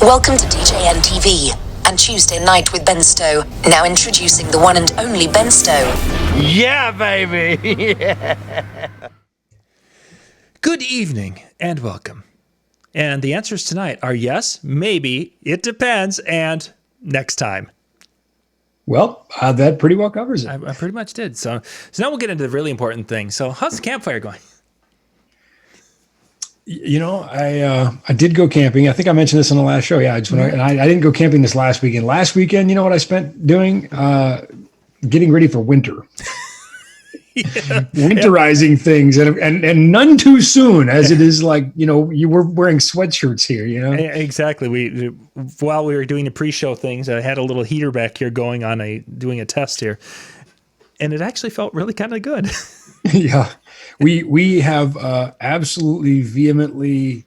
Welcome to DJN TV and Tuesday Night with Ben Stowe. Now introducing the one and only Ben Stowe. Yeah, baby! Yeah. Good evening and welcome. And the answers tonight are yes, maybe, it depends, and next time. Well, that pretty well covers it. I pretty much did. So now we'll get into the really important thing. So how's the campfire going? You know, I did go camping. I think I mentioned this in the last show. Yeah, I didn't go camping this last weekend. Last weekend, you know what I spent doing? Getting ready for winter. Winterizing things and none too soon, as it is like, you know, you were wearing sweatshirts here, you know? Exactly. While we were doing the pre-show things, I had a little heater back here doing a test here, and it actually felt really kind of good. Yeah. We have absolutely vehemently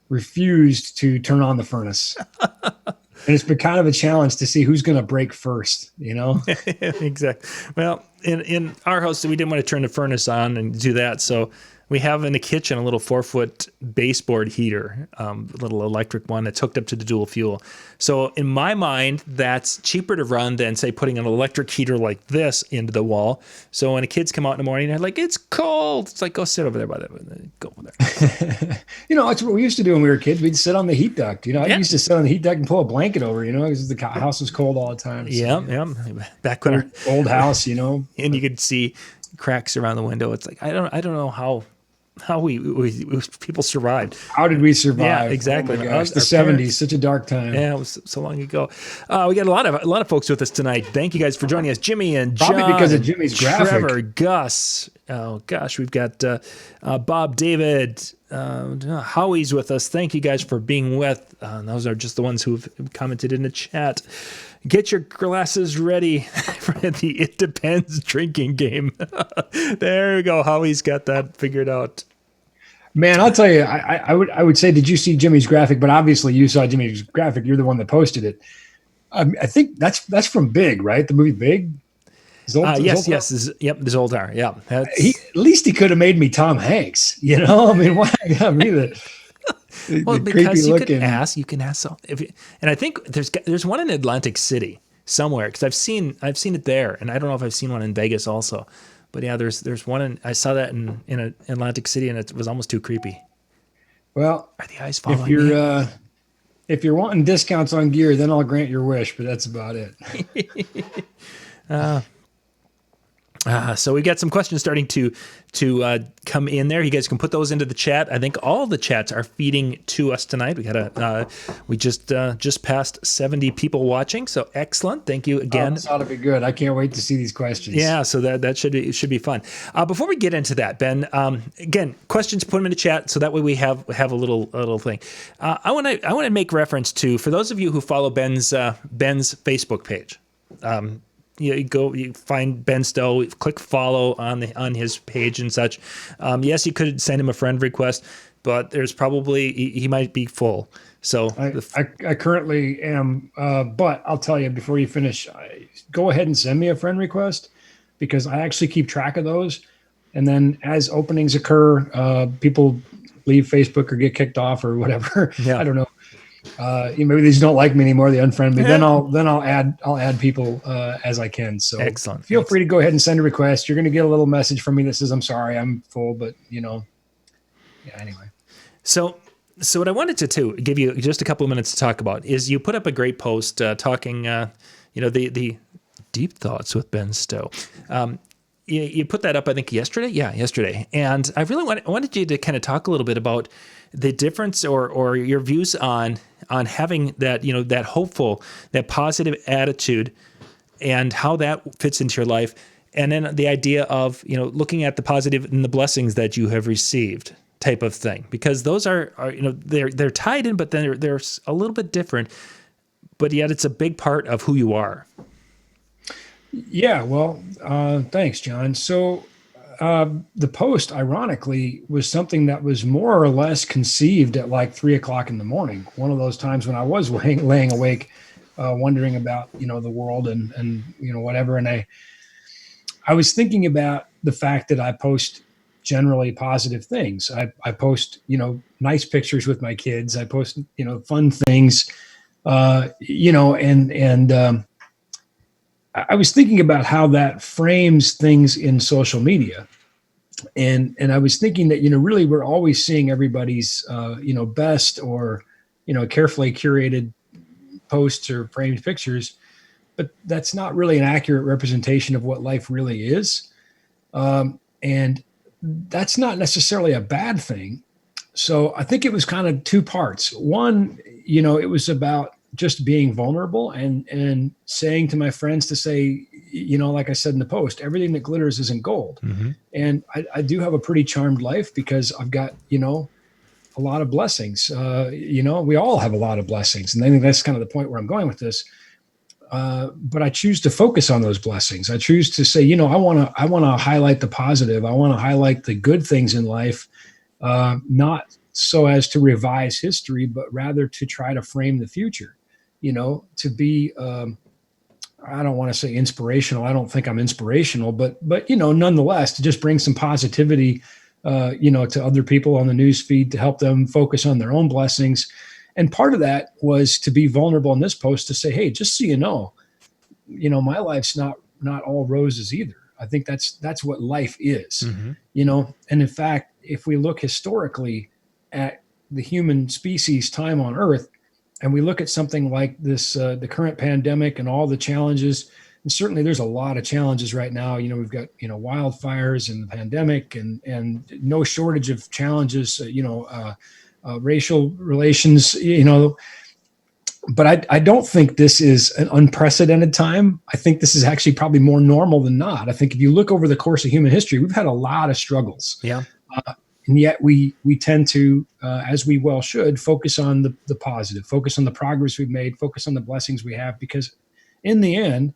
refused to turn on the furnace. And it's been kind of a challenge to see who's going to break first, you know? Exactly. Well, in our house, we didn't want to turn the furnace on and do that. So we have in the kitchen a little 4-foot baseboard heater, a little electric one that's hooked up to the dual fuel. So in my mind, that's cheaper to run than, say, putting an electric heater like this into the wall. So when the kids come out in the morning, they're like, it's cold. It's like, go sit over there by the, go over there. You know, it's what we used to do when we were kids. We'd sit on the heat duct. You know, I used to sit on the heat duct and pull a blanket over, you know, because the house was cold all the time. So, yeah. Back when our old house, you know. And you could see cracks around the window. It's like, I don't know how we people survived. How did we survive? Yeah, exactly. Oh my gosh, the 70s, such a dark time. Yeah, it was so long ago. We got a lot of folks with us tonight. Thank you guys for joining us, Jimmy and John. Probably because of Jimmy's graphic. Trevor, Gus. Oh gosh, we've got Bob, David, Howie's with us. Thank you guys for being with. Those are just the ones who've commented in the chat. Get your glasses ready for the It Depends drinking game. There we go. Howie's got that figured out. Man, I'll tell you, I would say, did you see Jimmy's graphic? But obviously you saw Jimmy's graphic. You're the one that posted it. I think that's from Big, right? The movie Big? Yes. This old tower. Yeah. At least he could have made me Tom Hanks. You know, I mean, why got me well, because you can ask. And I think there's one in Atlantic City somewhere, because I've seen it there, and I don't know if I've seen one in Vegas also. But yeah, there's one I saw that in Atlantic City, and it was almost too creepy. Well, are the eyes following me? If you're wanting discounts on gear, then I'll grant your wish, but that's about it. So we got some questions starting to come in there. You guys can put those into the chat. I think all the chats are feeding to us tonight. We just passed 70 people watching, so excellent. Thank you again. This ought to be good. I can't wait to see these questions. Yeah, so that should be fun. Before we get into that, Ben, again, questions, put them in the chat so that way we have a little thing. I want to make reference to, for those of you who follow Ben's Facebook page. You find Ben Stowe, click follow on his page and such. Yes, you could send him a friend request, but there's probably he might be full. So I currently am, but I'll tell you before you finish, go ahead and send me a friend request, because I actually keep track of those. And then as openings occur, people leave Facebook or get kicked off or whatever. Yeah. I don't know. Maybe they just don't like me anymore. They unfriend me. Yeah. Then I'll add people as I can. So excellent. Feel free to go ahead and send a request. You're going to get a little message from me that says, "I'm sorry, I'm full," but you know, yeah. Anyway. So what I wanted to give you just a couple of minutes to talk about is you put up a great post talking, the deep thoughts with Ben Stowe. You put that up, I think, yesterday. Yeah, yesterday. And I really wanted you to kind of talk a little bit about the difference or your views on having that, that hopeful, that positive attitude, and how that fits into your life. And then the idea of, looking at the positive and the blessings that you have received type of thing, because those are they're tied in, but then they're a little bit different, but yet it's a big part of who you are. Yeah, well, thanks, John. So the post, ironically, was something that was more or less conceived at like 3:00 in the morning. One of those times when I was laying awake, wondering about, the world and whatever. And I was thinking about the fact that I post generally positive things. I post, nice pictures with my kids. I post, fun things, and I was thinking about how that frames things in social media. And I was thinking that, really we're always seeing everybody's, best or, carefully curated posts or framed pictures, but that's not really an accurate representation of what life really is. And that's not necessarily a bad thing. So I think it was kind of two parts. One, it was about just being vulnerable and saying to my friends to say, like I said in the post, everything that glitters isn't gold. Mm-hmm. And I do have a pretty charmed life because I've got, a lot of blessings. We all have a lot of blessings. And I think that's kind of the point where I'm going with this. But I choose to focus on those blessings. I choose to say, I want to highlight the positive. I want to highlight the good things in life, not so as to revise history, but rather to try to frame the future, to be, I don't want to say inspirational. I don't think I'm inspirational, but nonetheless, to just bring some positivity, to other people on the news feed to help them focus on their own blessings. And part of that was to be vulnerable in this post to say, hey, just so my life's not all roses either. I think that's what life is, Mm-hmm. And in fact, if we look historically at the human species time on Earth, and we look at something like this, the current pandemic and all the challenges, and certainly there's a lot of challenges right now. We've got, wildfires and the pandemic and no shortage of challenges, racial relations, but I don't think this is an unprecedented time. I think this is actually probably more normal than not. I think if you look over the course of human history, we've had a lot of struggles. Yeah. And yet we tend to, as we well should, focus on the positive, focus on the progress we've made, focus on the blessings we have, because in the end,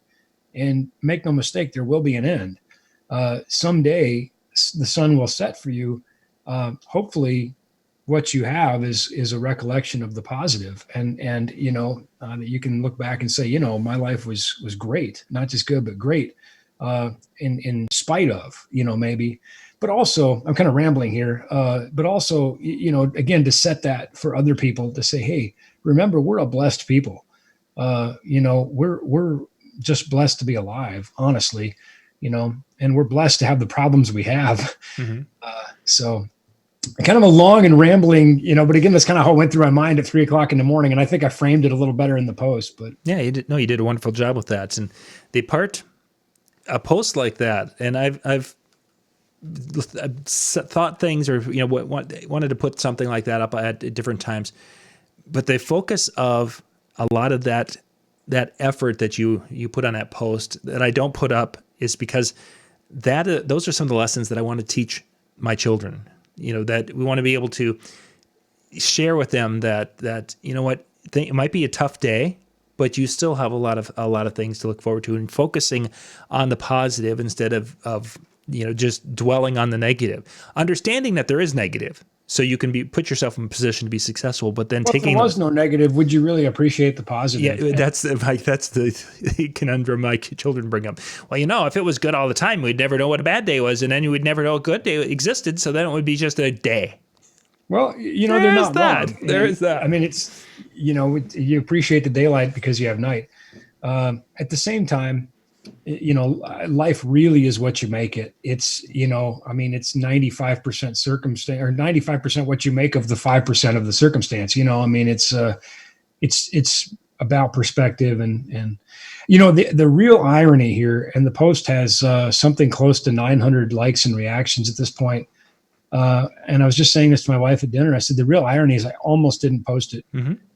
and make no mistake, there will be an end. Someday the sun will set for you. Hopefully what you have is a recollection of the positive, and that you can look back and say, my life was great, not just good, but great, in spite of, maybe. But also, I'm kind of rambling here, but also, again, to set that for other people to say, hey, remember, we're a blessed people. We're just blessed to be alive, honestly, and we're blessed to have the problems we have. Mm-hmm. So kind of a long and rambling, but again, that's kind of how it went through my mind at 3:00 in the morning. And I think I framed it a little better in the post, but Yeah, you did a wonderful job with that. And a post like that, and I've thought things, or wanted to put something like that up at different times, but the focus of a lot of that effort that you put on that post that I don't put up is because those are some of the lessons that I want to teach my children. That we want to be able to share with them that it might be a tough day, but you still have a lot of things to look forward to, and focusing on the positive instead of just dwelling on the negative, understanding that there is negative, so you can put yourself in a position to be successful. But then if there was no negative, would you really appreciate the positive? Yeah, that's the conundrum my children bring up. Well, if it was good all the time, we'd never know what a bad day was, and then we'd never know a good day existed. So then it would be just a day. Well, they're not wrong. There is that. I mean, it's you appreciate the daylight because you have night. At the same time, life really is what you make it. It's, it's 95% circumstance, or 95% what you make of the 5% of the circumstance. It's about perspective, and the real irony here, and the post has something close to 900 likes and reactions at this point. And I was just saying this to my wife at dinner. I said, the real irony is I almost didn't post it,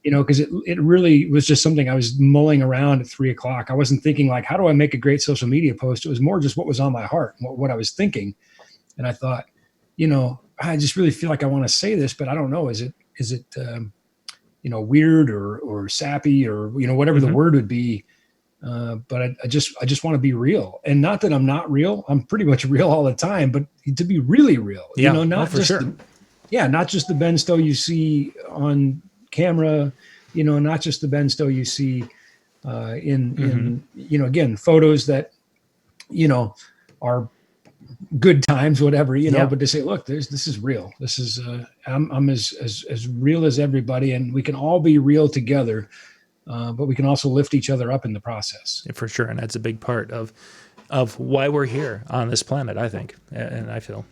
because it really was just something I was mulling around at 3:00. I wasn't thinking like, how do I make a great social media post? It was more just what was on my heart, what I was thinking. And I thought, I just really feel like I want to say this, but I don't know. Is it weird or sappy or, whatever the word would be. But I just want to be real, and not that I'm not real. I'm pretty much real all the time, but to be really real, not for just sure. not just the Ben Stowe you see on camera, not just the Ben Stowe you see in again, photos that, are good times, whatever, Yeah. but to say, look, this is real. This is, I'm as real as everybody, and we can all be real together. But we can also lift each other up in the process. For sure. And that's a big part of why we're here on this planet, I think. And I feel.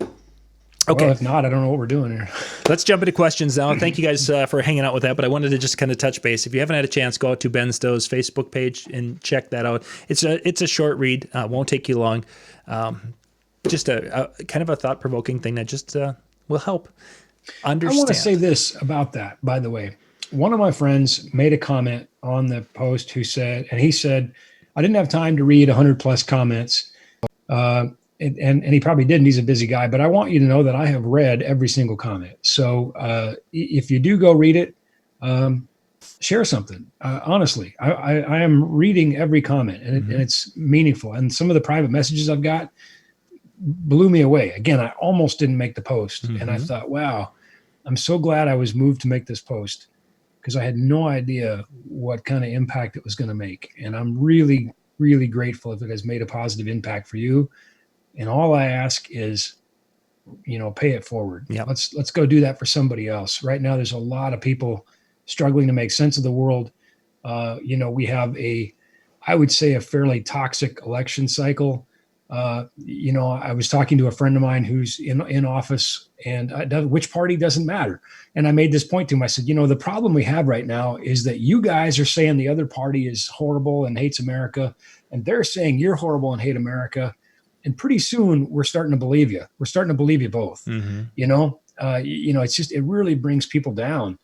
Okay. Well, if not, I don't know what we're doing here. Let's jump into questions now. Thank you guys for hanging out with that. But I wanted to just kind of touch base. If you haven't had a chance, go out to Ben Stowe's Facebook page and check that out. It's a short read. Won't take you long. Just a kind of a thought-provoking thing that just will help understand. I want to say this about that, by the way. One of my friends made a comment on the post he said, I didn't have time to read 100 plus comments. And he probably didn't. He's a busy guy, but I want you to know that I have read every single comment. So if you do go read it, share something. Honestly, I am reading every comment, and it's meaningful. And some of the private messages I've got blew me away. Again, I almost didn't make the post, and I thought, wow, I'm so glad I was moved to make this post, because I had no idea what kind of impact it was going to make. And I'm really, really grateful if it has made a positive impact for you. And all I ask is, pay it forward. Yep. Let's go do that for somebody else. Right now, there's a lot of people struggling to make sense of the world. We have I would say, a fairly toxic election cycle. I was talking to a friend of mine who's in office, and which party doesn't matter. And I made this point to him. I said, the problem we have right now is that you guys are saying the other party is horrible and hates America, and they're saying you're horrible and hate America. And pretty soon we're starting to believe you. We're starting to believe you both. It's just, it really brings people down.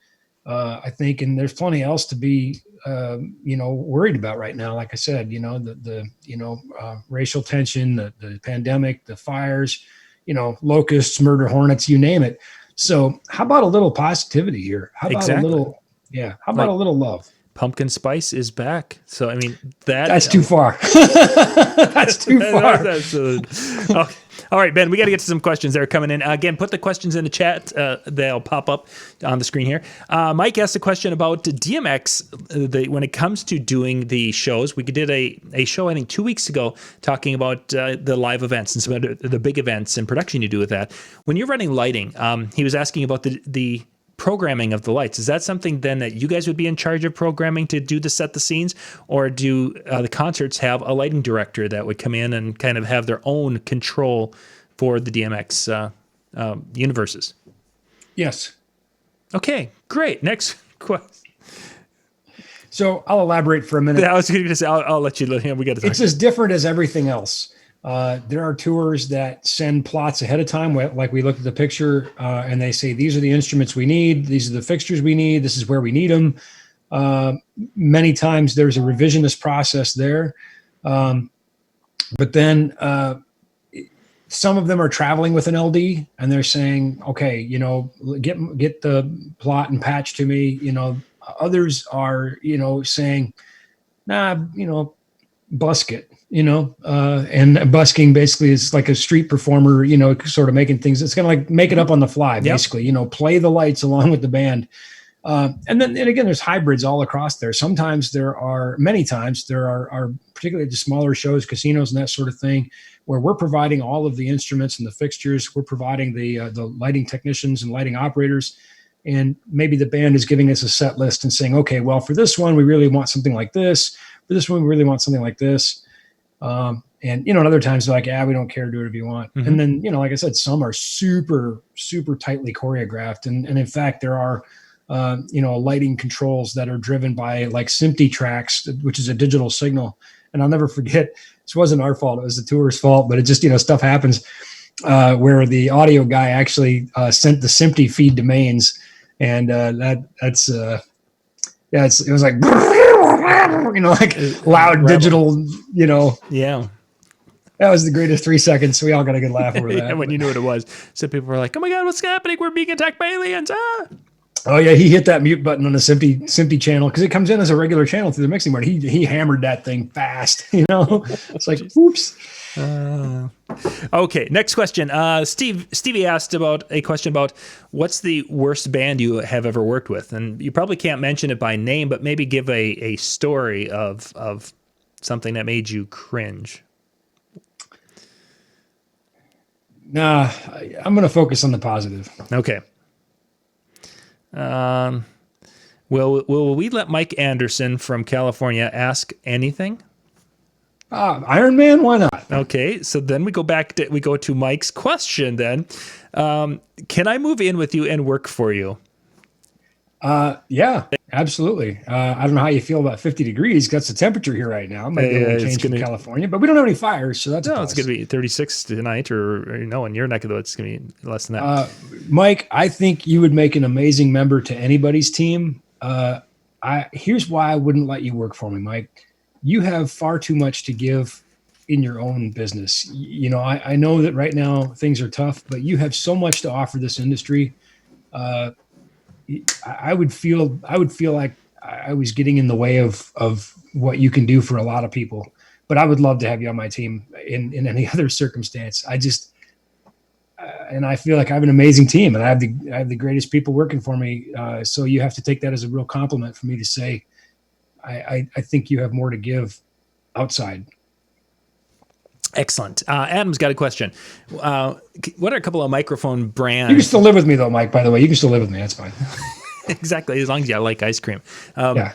I think, and there's plenty else to be, worried about right now. Like I said, the racial tension, the pandemic, the fires, locusts, murder hornets, you name it. So how about a little positivity here? How about a little love? Pumpkin spice is back. So, I mean, that's too far. That's too far. Okay. All right, Ben, we got to get to some questions that are coming in. Again, put the questions in the chat. They'll pop up on the screen here. Mike asked a question about DMX. When it comes to doing the shows, we did a show, I think, 2 weeks ago, talking about the live events and some of the big events and production you do with that. When you're running lighting, he was asking about the programming of the lights. Is that something then that you guys would be in charge of programming to set the scenes, or do the concerts have a lighting director that would come in and kind of have their own control for the DMX universes? Yes. Okay, great. Next question. So I'll elaborate for a minute. I was going to say, I'll let you. We got to talk. It's as different as everything else. There are tours that send plots ahead of time, like we looked at the picture, and they say, these are the instruments we need. These are the fixtures we need. This is where we need them. Many times there's a revisionist process there. But then some of them are traveling with an LD, and they're saying, okay, get the plot and patch to me. Others are, saying, nah, busk it. And busking basically is like a street performer, sort of making things. It's kind of like make it up on the fly, basically. Yep. Play the lights along with the band. And again, there's hybrids all across there. Many times there are particularly the smaller shows, casinos and that sort of thing, where we're providing all of the instruments and the fixtures. We're providing the lighting technicians and lighting operators. And maybe the band is giving us a set list and saying, okay, well, for this one, we really want something like this. For this one, we really want something like this. And other times they're like, we don't care, do whatever you want. Mm-hmm. And then, like I said, some are super, super tightly choreographed. And in fact, there are, lighting controls that are driven by like SMPTE tracks, which is a digital signal. And I'll never forget, this wasn't our fault. It was the tour's fault, but it just, stuff happens, where the audio guy actually, sent the SMPTE feed domains. And, it was like, like loud digital, Yeah. That was the greatest 3 seconds. We all got a good laugh over that. Yeah, when you knew what it was. So people were like, oh my God, what's happening? We're being attacked by aliens. Ah. Oh yeah. He hit that mute button on the SMPTE channel, because it comes in as a regular channel through the mixing board. He hammered that thing fast, it's like, oops. Okay, next question. Stevie asked about a question about what's the worst band you have ever worked with, and you probably can't mention it by name, but maybe give a story of something that made you cringe. Nah, I'm going to focus on the positive. Okay. Will we let Mike Anderson from California ask anything? Iron Man, why not? Okay, so then we go to Mike's question then. Can I move in with you and work for you? Yeah, absolutely. I don't know how you feel about 50 degrees. That's the temperature here right now. It might be a little change from California, but we don't have any fires, so that's a plus. It's going to be 36 tonight, or in your neck of the woods, it's going to be less than that. Mike, I think you would make an amazing member to anybody's team. Here's why I wouldn't let you work for me, Mike. You have far too much to give in your own business. I know that right now things are tough, but you have so much to offer this industry. I would feel like I was getting in the way of what you can do for a lot of people. But I would love to have you on my team in any other circumstance. And I feel like I have an amazing team, and I have the greatest people working for me. So you have to take that as a real compliment for me to say, I think you have more to give outside. Excellent. Adam's got a question. What are a couple of microphone brands? You can still live with me though, Mike, by the way. You can still live with me. That's fine. Exactly. As long as you like ice cream. Yeah.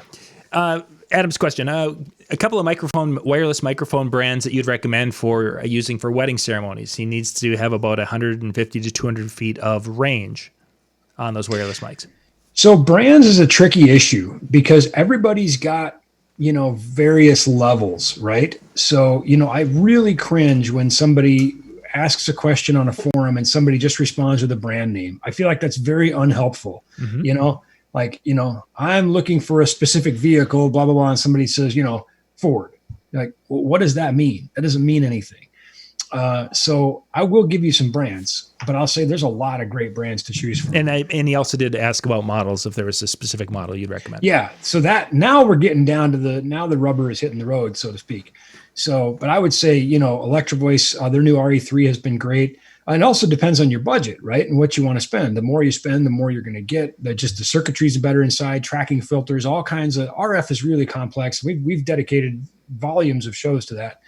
Adam's question. A couple of wireless microphone brands that you'd recommend for using for wedding ceremonies. He needs to have about 150 to 200 feet of range on those wireless mics. So brands is a tricky issue because everybody's got, various levels, right? So, I really cringe when somebody asks a question on a forum and somebody just responds with a brand name. I feel like that's very unhelpful. Mm-hmm. I'm looking for a specific vehicle, blah, blah, blah. And somebody says, Ford. Like, well, what does that mean? That doesn't mean anything. So I will give you some brands, but I'll say there's a lot of great brands to choose from. And he also did ask about models, if there was a specific model you'd recommend. Yeah. So that now we're getting down to now the rubber is hitting the road, so to speak. So, but I would say, Electro Voice, their new RE3 has been great. And it also depends on your budget, right? And what you want to spend. The more you spend, the more you're going to get. The circuitries are better inside, tracking filters, all kinds of RF is really complex. We've dedicated volumes of shows to that.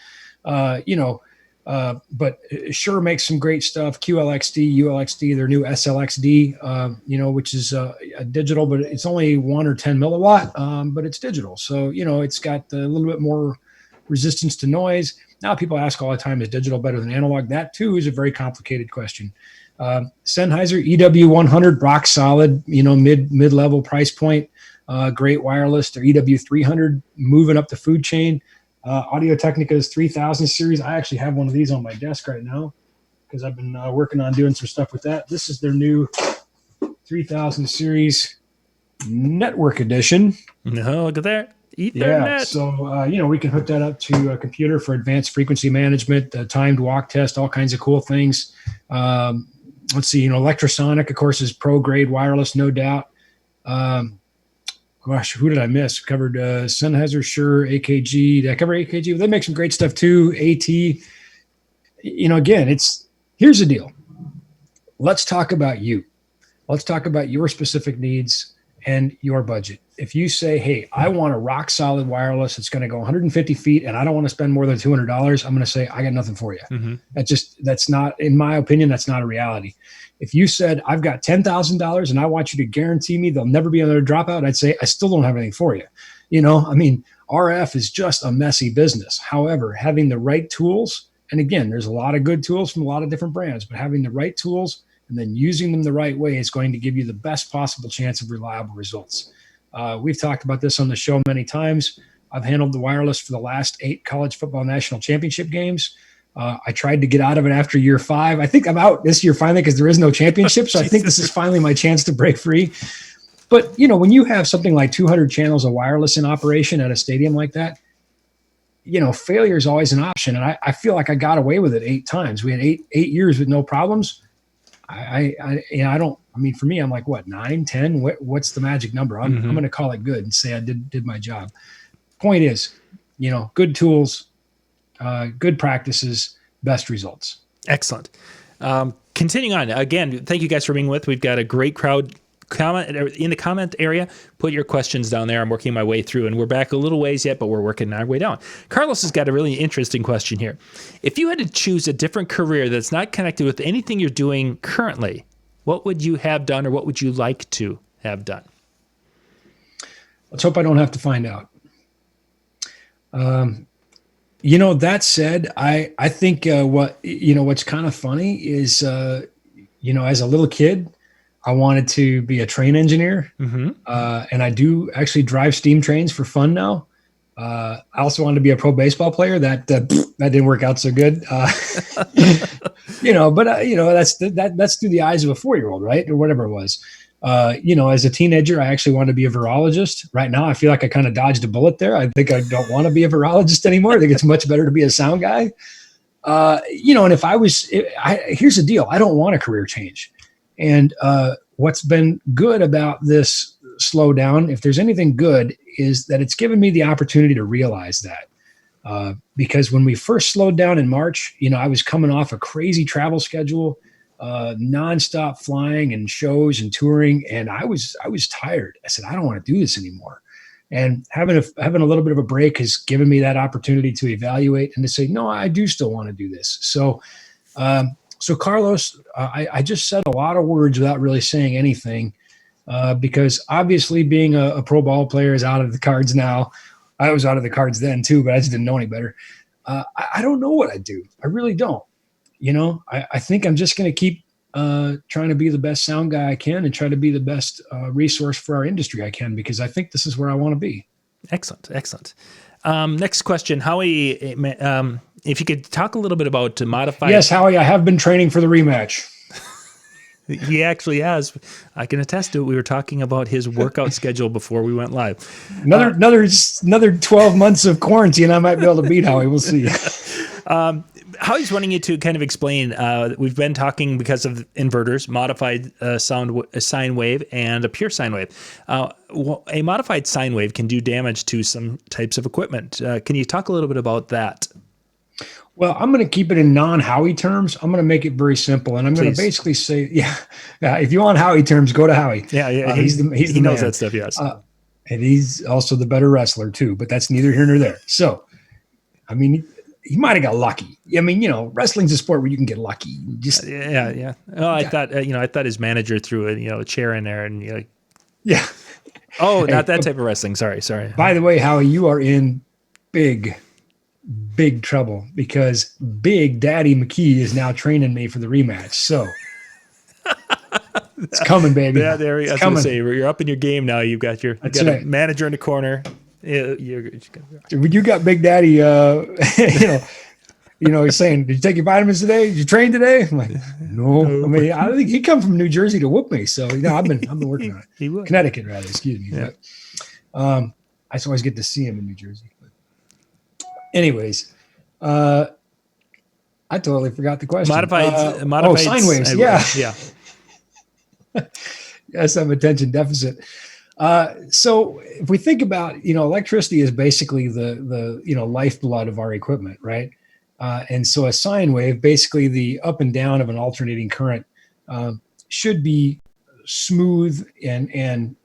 But Shure makes some great stuff. QLXD, ULXD, their new SLXD, which is a digital, but it's only 1 or 10 milliwatt, but it's digital. So, it's got a little bit more resistance to noise. Now people ask all the time, is digital better than analog? That too is a very complicated question. Sennheiser EW100, rock solid, mid-level price point, great wireless. Their EW300 moving up the food chain. Audio-Technica's 3000 series. I actually have one of these on my desk right now because I've been working on doing some stuff with that. This is their new 3000 series network edition. No, look at that. Ethernet. Yeah, so, we can hook that up to a computer for advanced frequency management, timed walk test, all kinds of cool things. Let's see, Electrosonic, of course, is pro-grade wireless, no doubt. Gosh, who did I miss? Covered Sennheiser, Shure, AKG. Did I cover AKG? They make some great stuff too. AT. Again, here's the deal. Let's talk about you. Let's talk about your specific needs and your budget. If you say, hey, I want a rock solid wireless, it's going to go 150 feet and I don't want to spend more than $200, I'm going to say, I got nothing for you. Mm-hmm. That's not, in my opinion, that's not a reality. If you said, I've got $10,000 and I want you to guarantee me there'll never be another dropout, I'd say, I still don't have anything for you. RF is just a messy business. However, having the right tools, and again, there's a lot of good tools from a lot of different brands, but having the right tools and then using them the right way is going to give you the best possible chance of reliable results. We've talked about this on the show many times. I've handled the wireless for the last 8 college football national championship games. I tried to get out of it after year 5. I think I'm out this year finally because there is no championship. So I think this is finally my chance to break free. But, when you have something like 200 channels of wireless in operation at a stadium like that, failure is always an option. And I feel like I got away with it 8 times. We had 8 years with no problems. For me, I'm like, what, 9, 10? What's the magic number? I'm going to call it good and say I did my job. Point is, good tools, good practices, best results. Excellent. Continuing on, again, thank you guys for being with. We've got a great crowd in the comment area, put your questions down there. I'm working my way through, and we're back a little ways yet, but we're working our way down. Carlos has got a really interesting question here. If you had to choose a different career that's not connected with anything you're doing currently, what would you have done, or what would you like to have done? Let's hope I don't have to find out. That said, I think what's kind of funny is, as a little kid, I wanted to be a train engineer. Mm-hmm. And I do actually drive steam trains for fun now. I also wanted to be a pro baseball player. That didn't work out so good. That's through the eyes of a 4-year-old, right? Or whatever it was. As a teenager, I actually wanted to be a virologist. Right now, I feel like I kind of dodged a bullet there. I think I don't want to be a virologist anymore. I think it's much better to be a sound guy. And if here's the deal. I don't want a career change. And what's been good about this slowdown, if there's anything good, is that it's given me the opportunity to realize that. Because when we first slowed down in March, I was coming off a crazy travel schedule, nonstop flying and shows and touring, and I was tired. I said, I don't want to do this anymore. And having a little bit of a break has given me that opportunity to evaluate and to say, no, I do still want to do this. So Carlos, I just said a lot of words without really saying anything, because obviously being a pro ball player is out of the cards now. I was out of the cards then too, but I just didn't know any better. I don't know what I'd do. I really don't. I think I'm just going to keep trying to be the best sound guy I can and try to be the best resource for our industry I can, because I think this is where I want to be. Excellent. Next question, Howie, if you could talk a little bit about modified. Yes, Howie, I have been training for the rematch. He actually has. I can attest to it. We were talking about his workout schedule before we went live. Another 12 months of quarantine, I might be able to beat Howie. We'll see. Howie's wanting you to kind of explain. We've been talking, because of inverters, modified sine wave and a pure sine wave. A modified sine wave can do damage to some types of equipment. Can you talk a little bit about that? Well, I'm going to keep it in non-Howie terms. I'm going to make it very simple, and I'm going to basically say, if you want Howie terms, go to Howie. Yeah, he knows that stuff. Yes, and he's also the better wrestler too. But that's neither here nor there. So, I mean, he might have got lucky. I mean, wrestling's a sport where you can get lucky. Yeah. Oh, I thought his manager threw a chair in there, and yeah. Oh, not that type of wrestling. Sorry. By the way, Howie, you are in big trouble, because Big Daddy McKee is now training me for the rematch. So it's coming, baby. Yeah, there. I was going to say, you're up in your game now. You've got a manager in the corner. You got Big Daddy. He's saying, "Did you take your vitamins today? Did you train today?" I'm like, "No." I mean, I think he come from New Jersey to whoop me. So I've been working on it. He would. Connecticut, rather. Excuse me. Yeah. But, I always get to see him in New Jersey. Anyways, I totally forgot the question. Modified sine waves. Yeah. Yes, I'm attention deficit. So if we think about, electricity is basically the lifeblood of our equipment, right? And so a sine wave, basically the up and down of an alternating current, should be smooth and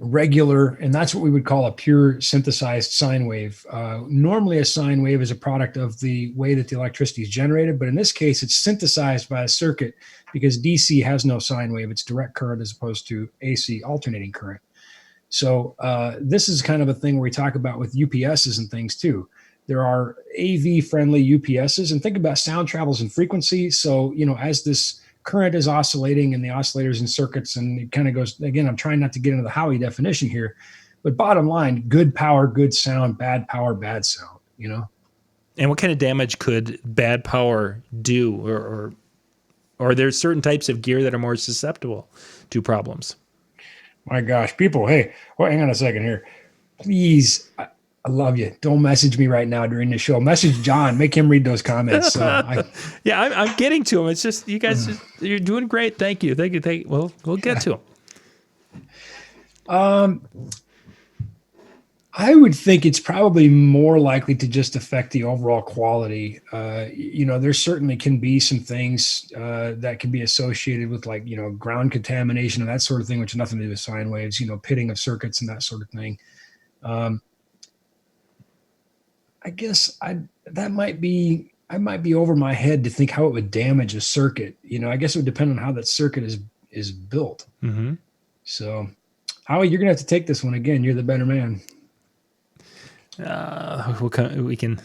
regular, and that's what we would call a pure synthesized sine wave. Normally a sine wave is a product of the way that the electricity is generated, but in this case it's synthesized by a circuit, because DC has no sine wave. It's direct current as opposed to AC alternating current. So this is kind of a thing where we talk about with UPSs and things too. There are AV friendly UPSs, and think about sound travels in frequency. So, as this current is oscillating and the oscillators and circuits, and it kind of goes, again, I'm trying not to get into the Howie definition here, but bottom line, good power, good sound, bad power, bad sound, And what kind of damage could bad power do, or are there certain types of gear that are more susceptible to problems? My gosh, people, hey, well, hang on a second here. Please, I love you. Don't message me right now during the show. Message John. Make him read those comments. Yeah, I'm getting to him. It's just, you guys, you're doing great. Thank you. Well, we'll get to him. I would think it's probably more likely to just affect the overall quality. There certainly can be some things that can be associated with like, ground contamination and that sort of thing, which has nothing to do with sine waves, pitting of circuits and that sort of thing. I guess I might be over my head to think how it would damage a circuit. I guess it would depend on how that circuit is built. Mm-hmm. So, Howie, you're gonna have to take this one again. You're the better man. We can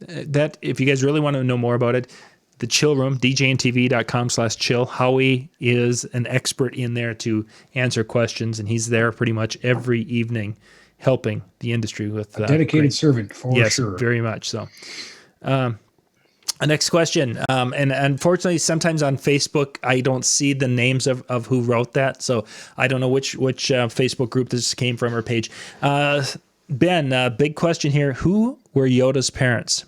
that if you guys really want to know more about it, the chill room, djntv.com/chill. Howie is an expert in there to answer questions, and he's there pretty much every evening helping the industry with a dedicated servant for sure. Yes, very much so. Next question. And unfortunately, sometimes on Facebook, I don't see the names of who wrote that. So I don't know which Facebook group this came from or page. Ben, big question here. Who were Yoda's parents?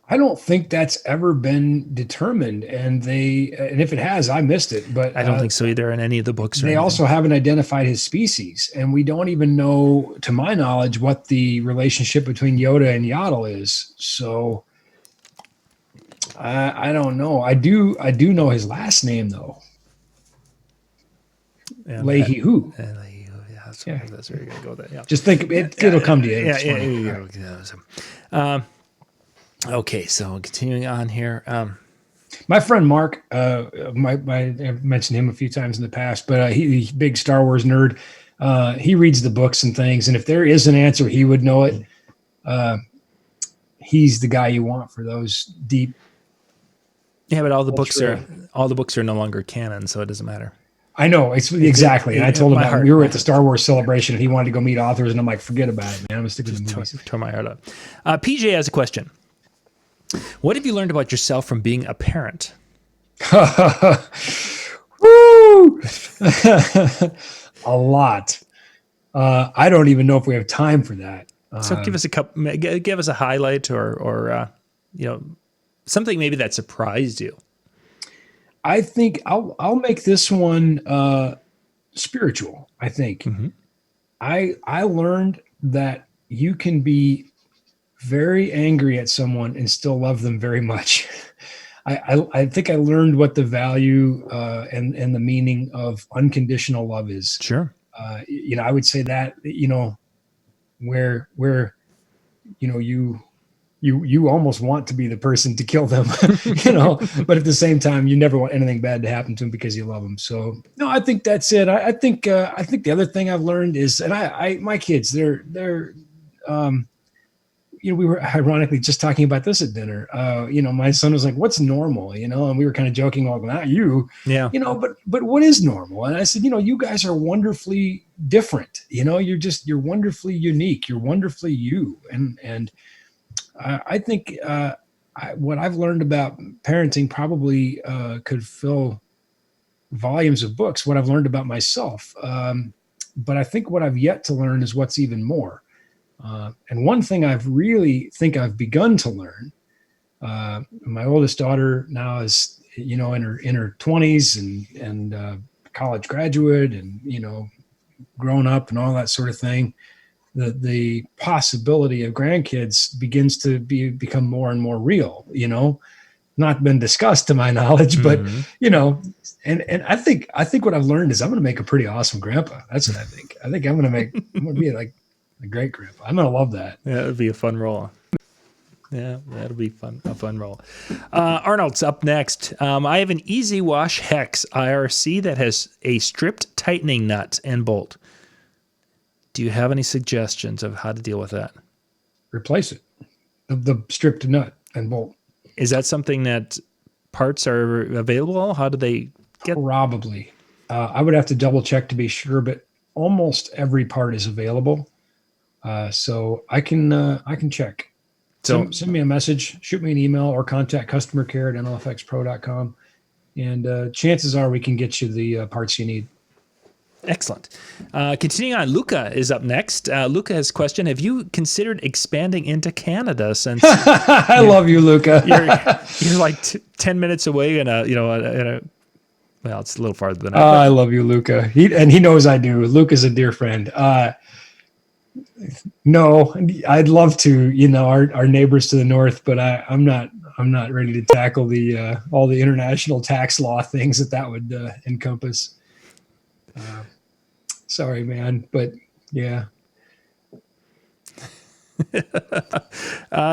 I don't think that's ever been determined. And if it has, I missed it. But I don't think so either in any of the books. They also haven't identified his species. And we don't even know, to my knowledge, what the relationship between Yoda and Yaddle is. So I don't know. I do know his last name, though. Leahy who. Yeah, that's where you're gonna go. There, yeah. Just think it'll come to you. Yeah. Okay, so continuing on here. My friend Mark, I've mentioned him a few times in the past, but he's a big Star Wars nerd. He reads the books and things, and if there is an answer, he would know it. He's the guy you want for those deep. Yeah, but all the books are no longer canon, so it doesn't matter. I know exactly. And I told him we were at the Star Wars celebration and he wanted to go meet authors. And I'm like, forget about it, man. I'm going to stick with the movies. Tore my heart up. PJ has a question. What have you learned about yourself from being a parent? Woo! A lot. I don't even know if we have time for that. So give us a highlight or something maybe that surprised you. I think I'll make this one spiritual. I think I learned that you can be very angry at someone and still love them very much. I think I learned what the value and the meaning of unconditional love is. Sure. I would say that where you almost want to be the person to kill them, but at the same time, you never want anything bad to happen to them because you love them. So no, I think that's it. I think the other thing I've learned is, and my kids, they're we were ironically just talking about this at dinner. My son was like, what's normal? And we were kind of joking, like, not you, but what is normal? And I said, you guys are wonderfully different. You're wonderfully unique. You're wonderfully you. And I think what I've learned about parenting probably could fill volumes of books, what I've learned about myself. But I think what I've yet to learn is what's even more. And one thing I've really think I've begun to learn, my oldest daughter now is, in her 20s and college graduate and, grown up and all that sort of thing. The possibility of grandkids begins to become more and more real, not been discussed to my knowledge, but and I think what I've learned is I'm going to make a pretty awesome grandpa. That's what I think. I think I'm going to be like a great grandpa. I'm going to love that. Yeah, it'd be a fun role. Yeah, that'll be a fun role. Arnold's up next. I have an Easy Wash Hex IRC that has a stripped tightening nut and bolt. Do you have any suggestions of how to deal with that? Replace it. The stripped nut and bolt. Is that something that parts are available? How do they get? Probably. I would have to double check to be sure, but almost every part is available. So I can check. So send me a message, shoot me an email, or contact customer care at nlfxpro.com. And chances are we can get you the parts you need. Excellent. Continuing on, Luca is up next. Luca has a question. Have you considered expanding into Canada since... I love you, Luca. you're like 10 minutes away well, it's a little farther than I love you, Luca. He knows I do. Luca's a dear friend. No, I'd love to, our neighbors to the north, but I'm not ready to tackle the all the international tax law things that would encompass. Sorry, man, but yeah.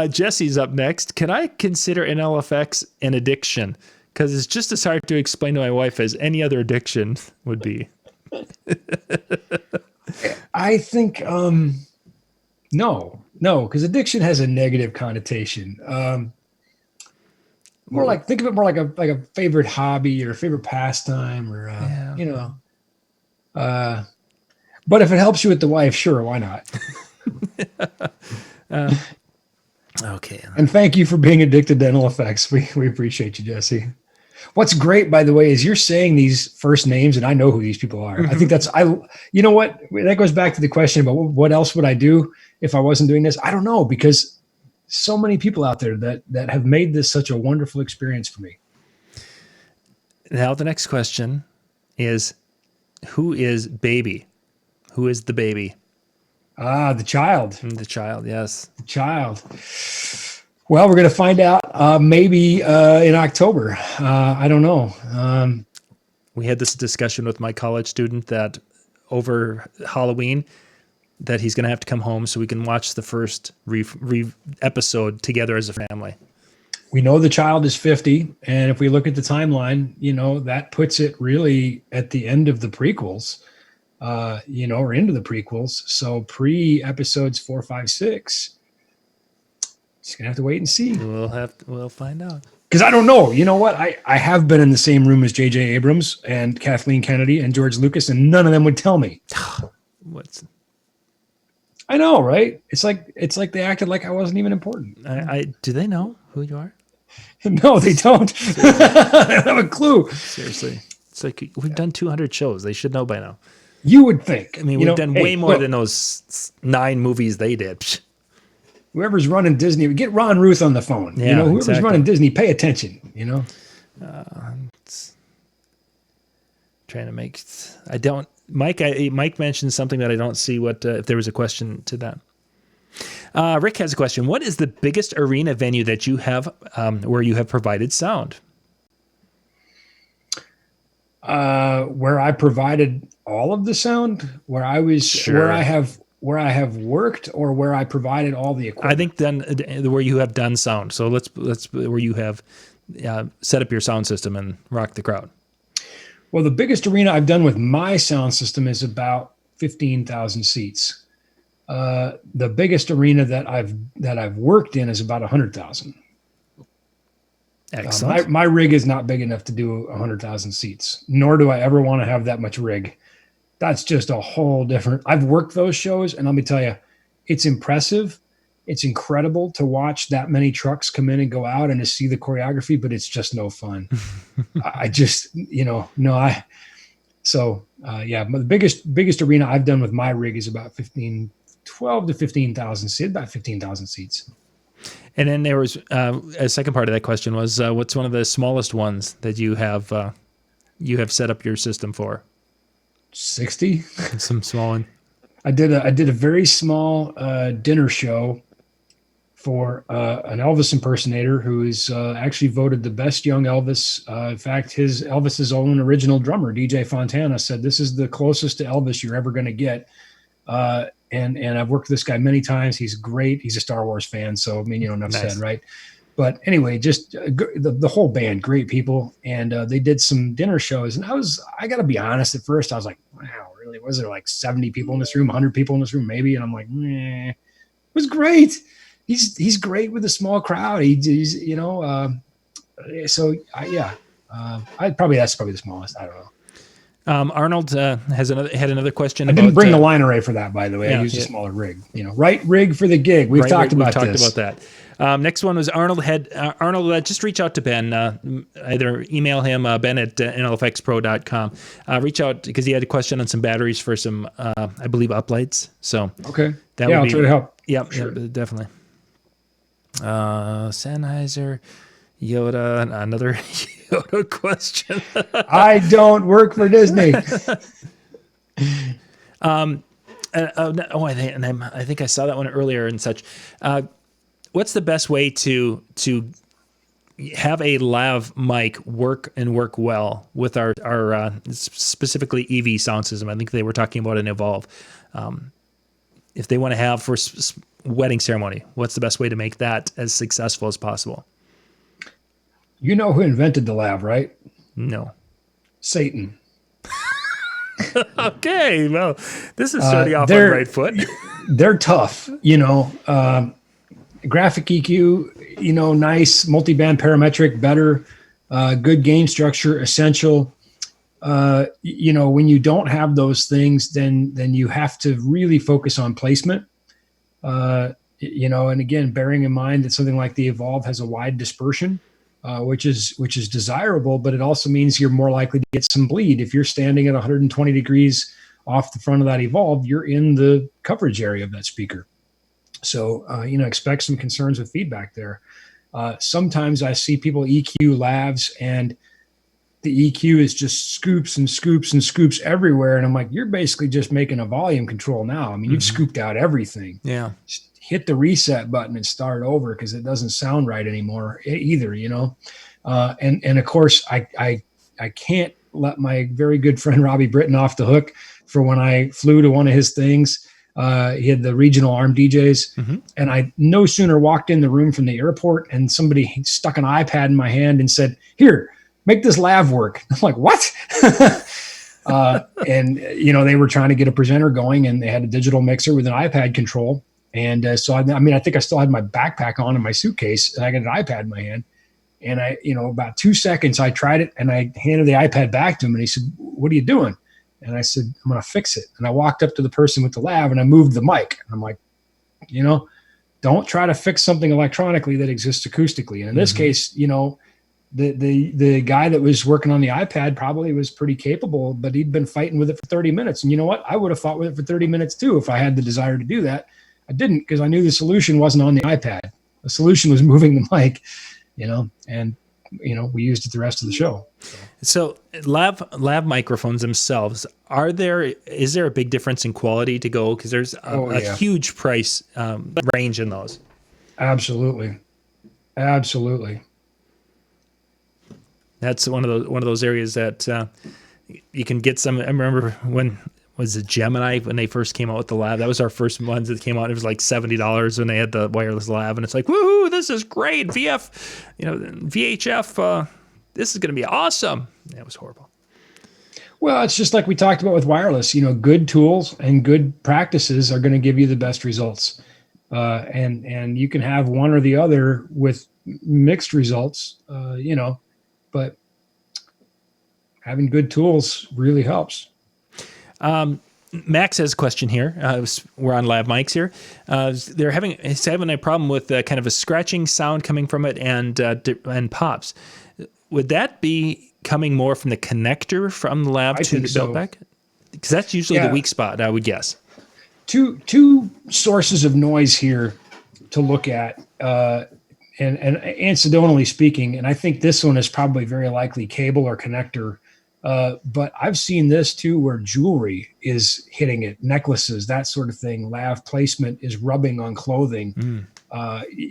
Jesse's up next. Can I consider NLFX an addiction? Because it's just as hard to explain to my wife as any other addiction would be. I think no, because addiction has a negative connotation. More like, think of it more like a favorite hobby or a favorite pastime, or but if it helps you with the wife, sure, why not? Okay. And thank you for being addicted to NLFX. We appreciate you, Jesse. What's great, by the way, is you're saying these first names, and I know who these people are. I think you know what? That goes back to the question about what else would I do if I wasn't doing this? I don't know, because so many people out there that have made this such a wonderful experience for me. Now the next question is, who is baby? Who is the baby? The child. The child, yes. The child. Well, we're going to find out maybe in October. I don't know. We had this discussion with my college student that over Halloween that he's going to have to come home so we can watch the first episode together as a family. We know the child is 50, and if we look at the timeline, that puts it really at the end of the prequels, or into the prequels. So pre-episodes 4, 5, 6, just gonna have to wait and see. We'll find out. Because I don't know. You know what? I have been in the same room as J.J. Abrams and Kathleen Kennedy and George Lucas, and none of them would tell me. I know, right? It's like they acted like I wasn't even important. Do they know who you are? No, they don't. They don't have a clue. Seriously. It's like we've done 200 shows. They should know by now. You would think. I mean, we've done way more than those 9 movies they did. Whoever's running Disney, get Ron Ruth on the phone. Yeah, whoever's running Disney, pay attention. Trying to make. I don't. Mike mentioned something that I don't see. What if there was a question to that? Rick has a question. What is the biggest arena venue that you have where you have provided sound? Where I provided all of the sound, where I was, sure. where I have worked, or where I provided all the equipment. I think then where you have done sound. So let's where you have set up your sound system and rock the crowd. Well, the biggest arena I've done with my sound system is about 15,000 seats. The biggest arena that I've worked in is about 100,000. Excellent. My rig is not big enough to do 100,000 seats, nor do I ever want to have that much rig. That's just a whole different. I've worked those shows, and let me tell you, it's impressive. It's incredible to watch that many trucks come in and go out and to see the choreography, but it's just no fun. The biggest arena I've done with my rig is about 12 to 15,000 seats, about 15,000 seats. And then there was a second part of that question was, what's one of the smallest ones that you have set up your system for? 60. Some small one. I did a very small dinner show for an Elvis impersonator who is actually voted the best young Elvis. In fact, Elvis's own original drummer, DJ Fontana, said this is the closest to Elvis you're ever going to get. And I've worked with this guy many times. He's great. He's a Star Wars fan, so enough said, right? But anyway, just the whole band, great people, and they did some dinner shows. And I got to be honest. At first, I was like, wow, really? Was there like 70 people in this room, 100 people in this room, maybe? And I'm like, it was great. He's great with a small crowd. That's probably the smallest. I don't know. Arnold had another question. I didn't bring the line array for that, by the way. I used a smaller rig. Right rig for the gig. We've talked about that. Next one was Arnold. Arnold, just reach out to Ben. Either email him, Ben at nlfxpro.com. Reach out because he had a question on some batteries for some, I believe, uplights. So okay, I'll try to help. Yeah, sure. Definitely. Sennheiser, Yoda, another Yoda question. I don't work for Disney. I think I saw that one earlier and such. What's the best way to have a lav mic work well with our specifically EV sound system? I think they were talking about an Evolve. If they want to have for wedding ceremony, what's the best way to make that as successful as possible? You know who invented the lav, right? No. Satan. Okay, well, this is starting off on the right foot. They're tough, graphic EQ, nice, multi-band parametric, better, good gain structure, essential. When you don't have those things, then you have to really focus on placement. And again, bearing in mind that something like the Evolve has a wide dispersion, which is desirable, but it also means you're more likely to get some bleed. If you're standing at 120 degrees off the front of that Evolve, you're in the coverage area of that speaker. So, expect some concerns with feedback there. Sometimes I see people EQ lavs and the EQ is just scoops and scoops and scoops everywhere. And I'm like, you're basically just making a volume control now. I mean, you've scooped out everything. Yeah. Just hit the reset button and start over because it doesn't sound right anymore either, And of course, I can't let my very good friend Robbie Britton off the hook for when I flew to one of his things. He had the regional arm DJs, and I no sooner walked in the room from the airport and somebody stuck an iPad in my hand and said, "Here, make this lav work." I'm like, "What?" They were trying to get a presenter going, and they had a digital mixer with an iPad control. And so, I think I still had my backpack on in my suitcase, and I got an iPad in my hand. And about 2 seconds, I tried it, and I handed the iPad back to him, and he said, "What are you doing?" And I said, "I'm going to fix it." And I walked up to the person with the lav and I moved the mic. And I'm like, don't try to fix something electronically that exists acoustically. And in this case, the guy that was working on the iPad probably was pretty capable, but he'd been fighting with it for 30 minutes. And you know what? I would have fought with it for 30 minutes too if I had the desire to do that. I didn't, because I knew the solution wasn't on the iPad. The solution was moving the mic, and we used it the rest of the show. So lav microphones themselves, is there a big difference in quality to go? Because there's a huge price range in those. Absolutely. That's one of those areas that you can get some. I remember when was it Gemini when they first came out with the lav? That was our first ones that came out. It was like $70 when they had the wireless lav, and it's like, woohoo, this is great. VHF, this is going to be awesome. It was horrible. Well, it's just like we talked about with wireless. Good tools and good practices are going to give you the best results, and you can have one or the other with mixed results. But having good tools really helps. Max has a question here. We're on lav mics here. He's having a problem with kind of a scratching sound coming from it and pops. Would that be coming more from the connector from the lav to the buildback? Because that's usually the weak spot, I would guess. Two sources of noise here to look at, and incidentally speaking, and I think this one is probably very likely cable or connector. But I've seen this too, where jewelry is hitting it, necklaces, that sort of thing. Lav placement is rubbing on clothing.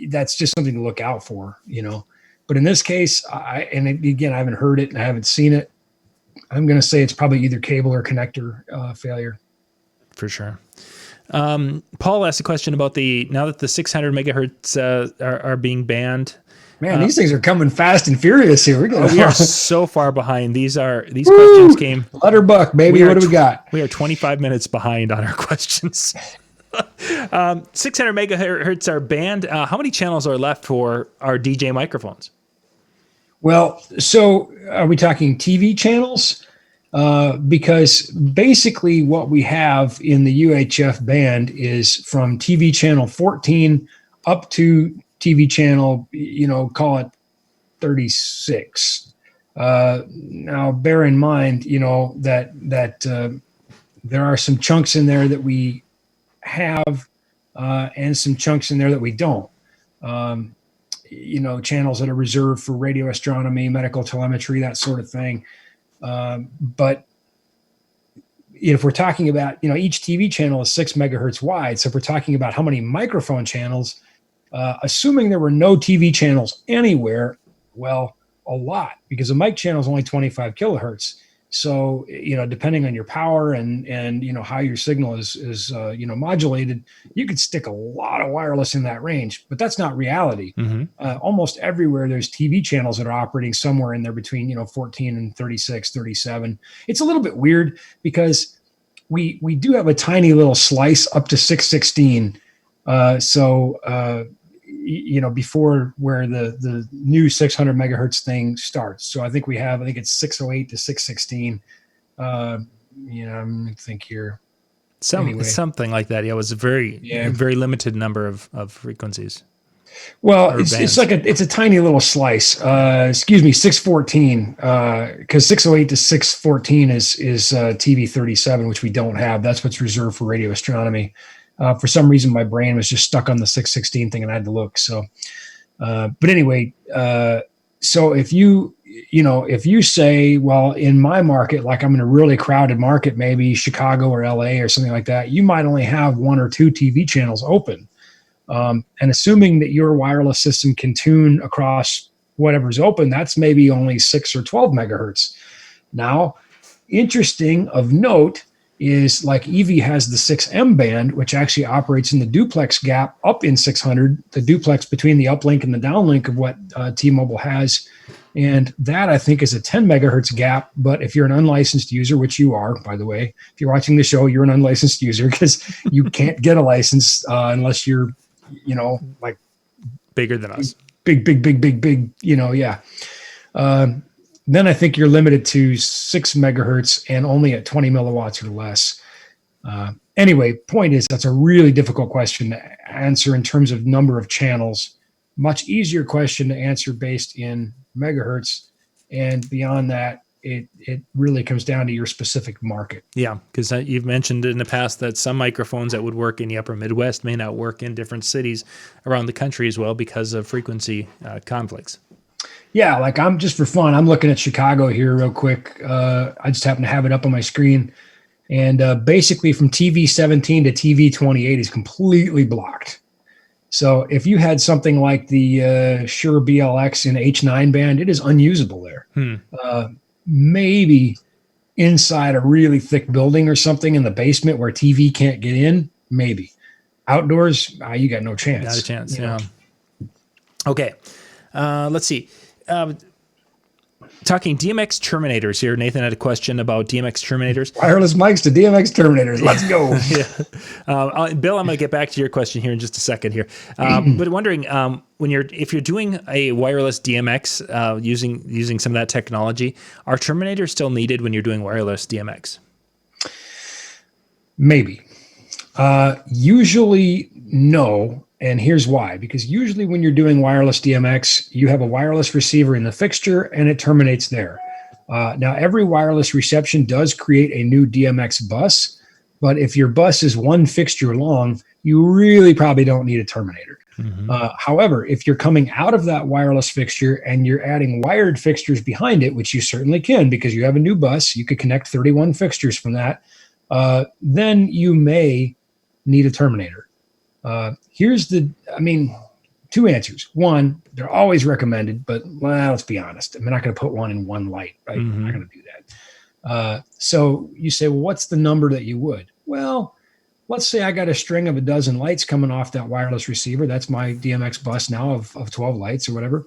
That's just something to look out for, But in this case, I haven't heard it and I haven't seen it. I'm going to say it's probably either cable or connector failure. For sure. Paul asked a question about now that the 600 megahertz are being banned. Man, these things are coming fast and furious here. We are so far behind. These questions came. Letterbuck, baby. What do we got? We are 25 minutes behind on our questions. 600 megahertz are banned. How many channels are left for our DJ microphones? Well, so are we talking TV channels? Because basically what we have in the UHF band is from TV channel 14 up to TV channel, call it 36. Now, bear in mind, that there are some chunks in there that we have, and some chunks in there that we don't. Channels that are reserved for radio astronomy, medical telemetry, that sort of thing. But if we're talking about, each TV channel is 6 megahertz wide. So if we're talking about how many microphone channels, assuming there were no TV channels anywhere, well, a lot, because a mic channel is only 25 kilohertz. So, depending on your power and how your signal is modulated, you could stick a lot of wireless in that range, but that's not reality. Almost everywhere there's TV channels that are operating somewhere in there between, 14 and 36, 37. It's a little bit weird because we do have a tiny little slice up to 616. Before where the new 600 megahertz thing starts. So I think it's 608 to 616. I'm going to think here. Something like that. Yeah, it was a very limited number of frequencies. Well, it's a tiny little slice. 614, because 608 to 614 is TV 37, which we don't have. That's what's reserved for radio astronomy. For some reason, my brain was just stuck on the 616 thing, and I had to look. So, but anyway, so if you say, well, in my market, like I'm in a really crowded market, maybe Chicago or LA or something like that, you might only have 1 or 2 TV channels open. And assuming that your wireless system can tune across whatever's open, that's maybe only 6 or 12 megahertz. Now, interesting of note is like Evie has the 6M band, which actually operates in the duplex gap up in 600, the duplex between the uplink and the downlink of what T-Mobile has. And that, I think, is a 10 megahertz gap. But if you're an unlicensed user, which you are, by the way, if you're watching the show, you're an unlicensed user because you can't get a license unless you're, like bigger than us. Big, yeah. Then I think you're limited to 6 megahertz and only at 20 milliwatts or less. Anyway, point is, that's a really difficult question to answer in terms of number of channels. Much easier question to answer based in megahertz. And beyond that, it really comes down to your specific market. Yeah, because you've mentioned in the past that some microphones that would work in the upper Midwest may not work in different cities around the country as well because of frequency conflicts. Yeah, like I'm just for fun, I'm looking at Chicago here real quick. I just happen to have it up on my screen. And basically from TV 17 to TV 28 is completely blocked. So if you had something like the Shure BLX in H9 band, it is unusable there. Maybe inside a really thick building or something in the basement where TV can't get in, maybe. Outdoors, you got no chance. Not a chance, yeah. Okay, let's see. Talking DMX terminators here. Nathan had a question about DMX terminators. Wireless mics to DMX terminators. Let's go. Bill, I'm going to get back to your question here in just a second here. But wondering if you're doing a wireless DMX using some of that technology, are terminators still needed when you're doing wireless DMX? Maybe. Usually, no. And here's why, because usually when you're doing wireless DMX, you have a wireless receiver in the fixture and it terminates there. Now, every wireless reception does create a new DMX bus, but if your bus is one fixture long, you really probably don't need a terminator. However, if you're coming out of that wireless fixture and you're adding wired fixtures behind it, which you certainly can because you have a new bus, you could connect 31 fixtures from that, then you may need a terminator. Here's two answers. One, they're always recommended, but let's be honest. I'm not going to put one in one light, right? I'm not going to do that. So you say, well, what's the number that you would? Well, let's say I got a string of a dozen lights coming off that wireless receiver. That's my DMX bus now of 12 lights or whatever.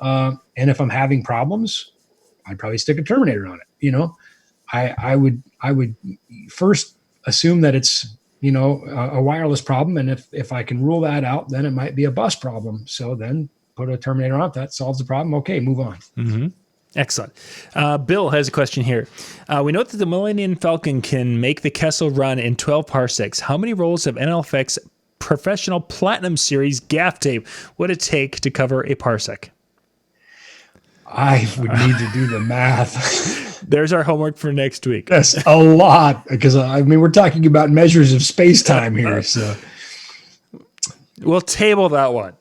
And if I'm having problems, I'd probably stick a terminator on it. I would first assume that it's, a wireless problem. And if I can rule that out, then it might be a bus problem. So then put a terminator on it. That solves the problem. Okay, move on. Excellent. Bill has a question here. We note that the Millennium Falcon can make the Kessel run in 12 parsecs. How many rolls of NLFX Professional Platinum Series gaff tape would it take to cover a parsec? I would need to do the math. There's our homework for next week. That's a lot because we're talking about measures of space-time here. So we'll table that one.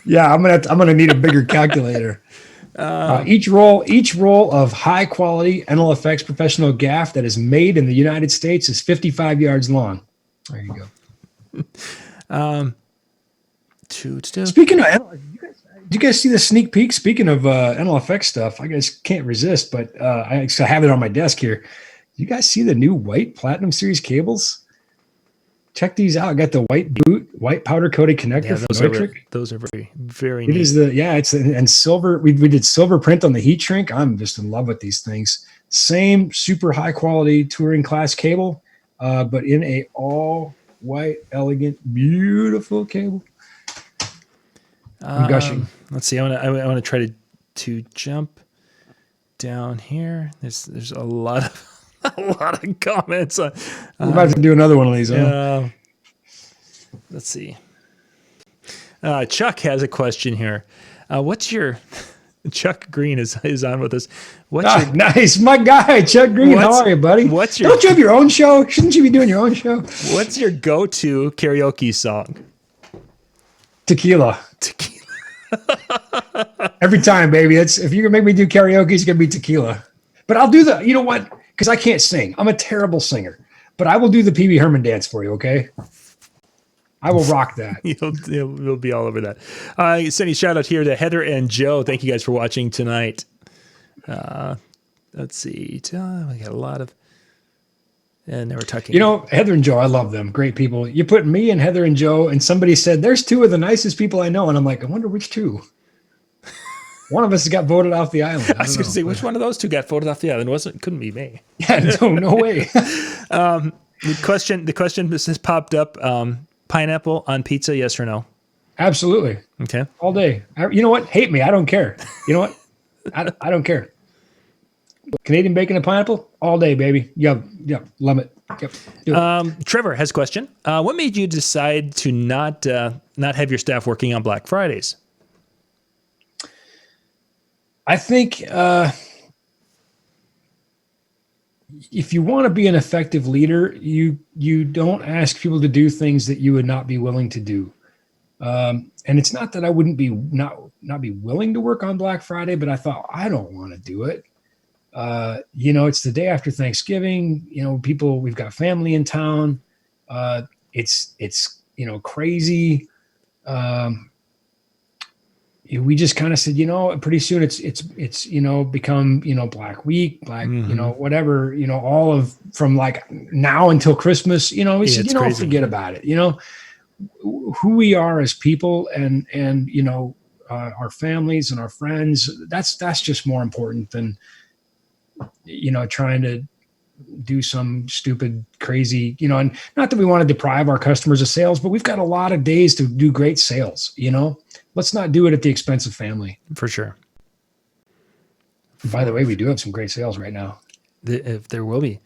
Yeah, I'm gonna need a bigger calculator. Each roll of high quality NLFX professional gaff that is made in the United States is 55 yards long. There you go. Speaking of, did you guys see the sneak peek? Speaking of NLFX stuff, I guys can't resist, but I have it on my desk here. You guys see the new white Platinum Series cables? Check these out. I got the white powder coated connector for Neutrik. Those are very, very It neat. is and silver. We did silver print on the heat shrink. I'm just in love with these things. Same super high quality touring class cable, but in a all white, elegant, beautiful cable. I'm gushing. Let's see. I want to try to jump down here. There's a lot of comments. We're about to do another one of these. Let's see. Chuck has a question here. What's your Chuck Green is on with us? Nice, my guy, Chuck Green. How are you, buddy? Don't you have your own show? Shouldn't you be doing your own show? What's your go-to karaoke song? Tequila. Every time, baby. If you're gonna make me do karaoke, it's gonna be tequila. But I'll do you know what? Because I can't sing. I'm a terrible singer. But I will do the Pee Wee Herman dance for you, okay? I will rock that. You'll be all over that. Sending a shout out here to Heather and Joe. Thank you guys for watching tonight. Let's see. We got a lot of, and they were talking. You know, Heather and Joe, I love them. Great people. You put me and Heather and Joe, and somebody said, there's two of the nicest people I know. And I'm like, I wonder which two. One of us got voted off the island. I was going to say, which one of those two got voted off the island? Couldn't be me. Yeah, no way. The question has popped up. Pineapple on pizza, yes or no? Absolutely. Okay. All day. You know what? Hate me. I don't care. You know what? I don't care. Canadian bacon and pineapple all day, baby. Yep. Love it. Yep. Do it. Trevor has a question. What made you decide to not have your staff working on Black Fridays? I think if you want to be an effective leader, you don't ask people to do things that you would not be willing to do. And it's not that I wouldn't be not be willing to work on Black Friday, but I thought I don't want to do it. It's the day after Thanksgiving. We've got family in town. It's crazy. We just kind of said, pretty soon it's become, Black Week, whatever, all of from like now until Christmas, we said, crazy. Forget about it. Who we are as people and our families and our friends, that's just more important than, trying to do some stupid, crazy, and not that we want to deprive our customers of sales, but we've got a lot of days to do great sales, Let's not do it at the expense of family. For sure. By the way, we do have some great sales right now. If there will be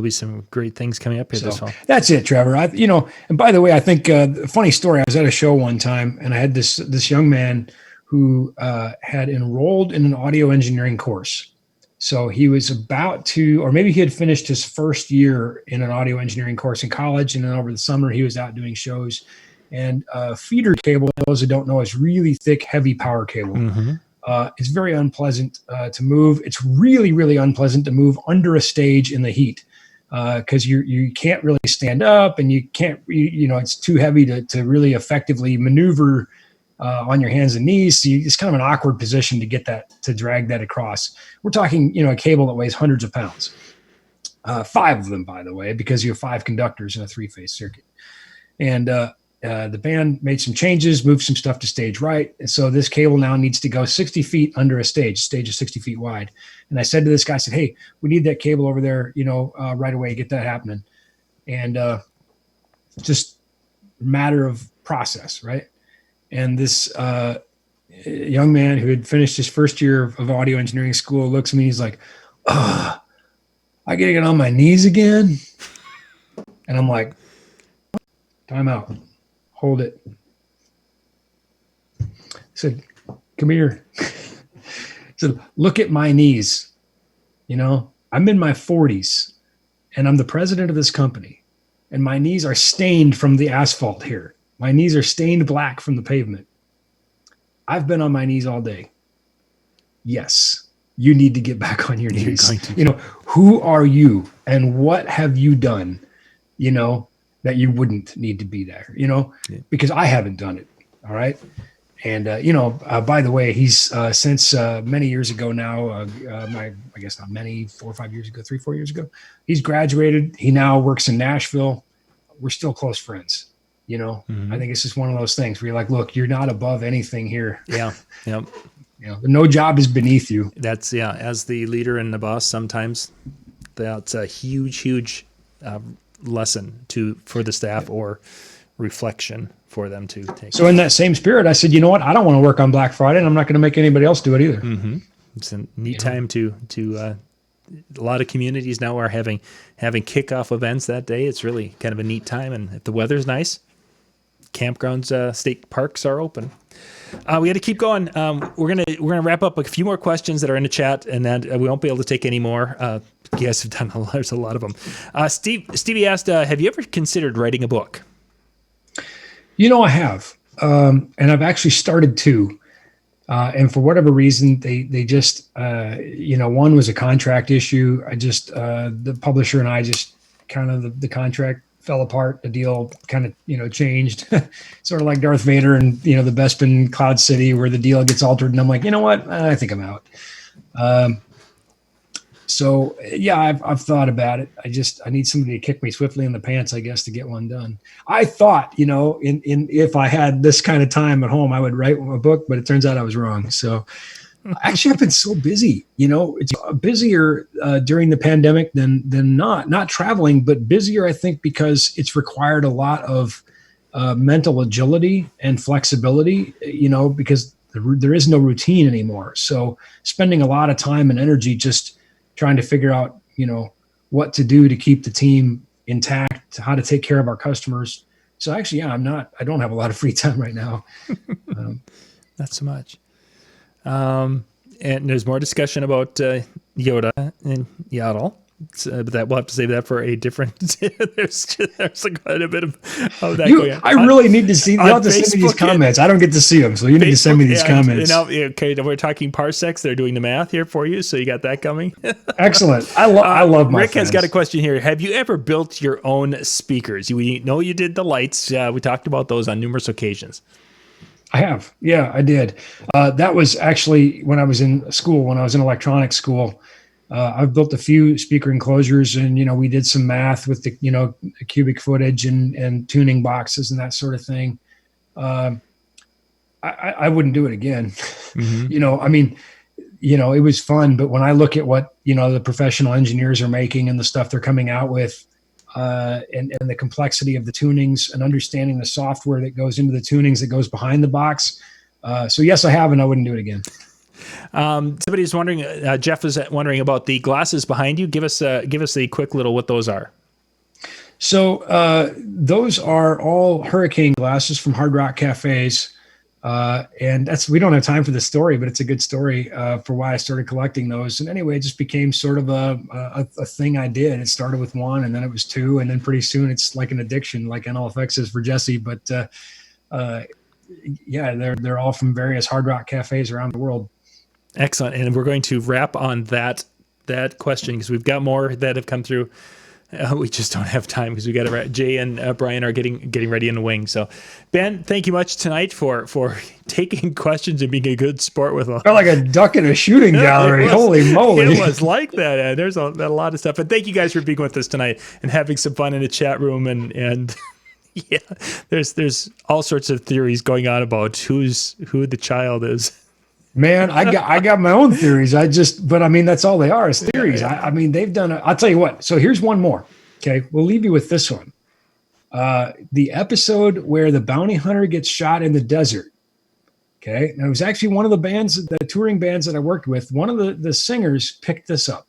some great things coming up here this fall. That's it, Trevor. And by the way, I think a funny story. I was at a show one time, and I had this young man who had enrolled in an audio engineering course. So he was about to, or maybe he had finished his first year in an audio engineering course in college, and then over the summer he was out doing shows. And feeder cable, those who don't know, is really thick, heavy power cable. Mm-hmm. It's very unpleasant to move. It's really, really unpleasant to move under a stage in the heat because you can't really stand up, and you can't, it's too heavy to really effectively maneuver on your hands and knees. So it's kind of an awkward position to drag that across. We're talking, a cable that weighs hundreds of pounds. 5 of them, by the way, because you have 5 conductors in a 3-phase circuit. And the band made some changes, moved some stuff to stage right. And so this cable now needs to go 60 feet under a stage. Stage is 60 feet wide. And I said to this guy, I said, hey, we need that cable over there, right away, get that happening. And just a matter of process, right? And this young man who had finished his first year of audio engineering school looks at me, he's like, I got to get on my knees again. And I'm like, time out. Hold it. I said, come here. I said, look at my knees. I'm in my 40s and I'm the president of this company, and my knees are stained from the asphalt here. My knees are stained black from the pavement. I've been on my knees all day. yes, you need to get back on your You're knees. going to. You know, who are you and what have you done, you know, that you wouldn't need to be there, you know, because I haven't done it. All right. And, by the way, he's since many years ago now, I guess not many, 4 or 5 years ago, 3, 4 years ago, he's graduated. He now works in Nashville. We're still close friends. You know, I think it's just one of those things where you're like, look, you're not above anything here. Yeah. Yep. You know, no job is beneath you. That's, as the leader and the boss, sometimes that's a huge lesson for the staff or reflection for them to take. So in that same spirit, I said, you know what? I don't want to work on Black Friday, and I'm not going to make anybody else do it either. It's a neat time to a lot of communities now are having kickoff events that day. It's really kind of a neat time, and if the weather's nice, campgrounds, state parks are open. We got to keep going. We're gonna wrap up a few more questions that are in the chat, and then we won't be able to take any more. You guys have done a lot. There's a lot of them. Stevie asked, "Have you ever considered writing a book?" You know, I have, and I've actually started to. And for whatever reason, they just, one was a contract issue. The publisher and I just kind of, the contract fell apart. The deal kind of, changed, sort of like Darth Vader and, the Bespin Cloud City where the deal gets altered. And I'm like, you know what? I think I'm out. So yeah, I've thought about it. I need somebody to kick me swiftly in the pants, I guess, to get one done. I thought, if I had this kind of time at home, I would write a book, but it turns out I was wrong. So actually I've been so busy, it's busier during the pandemic than not traveling, but busier, I think, because it's required a lot of mental agility and flexibility, because there is no routine anymore. So spending a lot of time and energy just trying to figure out, what to do to keep the team intact, how to take care of our customers. So actually, I don't have a lot of free time right now. Not so much. And there's more discussion about Yoda and Yaddle. But that we'll have to save that for a different. there's quite a bit of that going on. I really need to see. You have to send me these comments. I don't get to see them, so you need to send me these comments. Okay, we're talking parsecs. They're doing the math here for you, so you got that coming. Excellent. I love my Rick friends. Has got a question here. Have you ever built your own speakers? We know you did the lights. We talked about those on numerous occasions. I have. Yeah, I did. That was actually when I was in school, when I was in electronics school. I've built a few speaker enclosures, and we did some math with the cubic footage and tuning boxes and that sort of thing. I wouldn't do it again. It was fun, but when I look at what the professional engineers are making and the stuff they're coming out with, and the complexity of the tunings and understanding the software that goes into the tunings that goes behind the box. So yes, I have, and I wouldn't do it again. Somebody's wondering, Jeff is wondering about the glasses behind you. Give us a quick little what those are. So those are all hurricane glasses from Hard Rock Cafes. And we don't have time for this story, but it's a good story for why I started collecting those. And anyway, it just became sort of a thing I did. It started with one, and then it was two, and then pretty soon it's like an addiction, like NLFX is for Jesse. But they're all from various Hard Rock Cafes around the world. Excellent. And we're going to wrap on that question because we've got more that have come through. We just don't have time because we got to. Jay and Brian are getting ready in the wing. So, Ben, thank you much tonight for taking questions and being a good sport with us. Felt like a duck in a shooting gallery. Holy moly! It was like that. There's a lot of stuff. And thank you guys for being with us tonight and having some fun in the chat room. And yeah, there's all sorts of theories going on about who the child is. Man, I got my own theories. But that's all they are is theories. Yeah. They've done I'll tell you what. So here's one more. Okay. We'll leave you with this one. The episode where the bounty hunter gets shot in the desert. Okay. Now it was actually one of the touring bands that I worked with. One of the singers picked this up.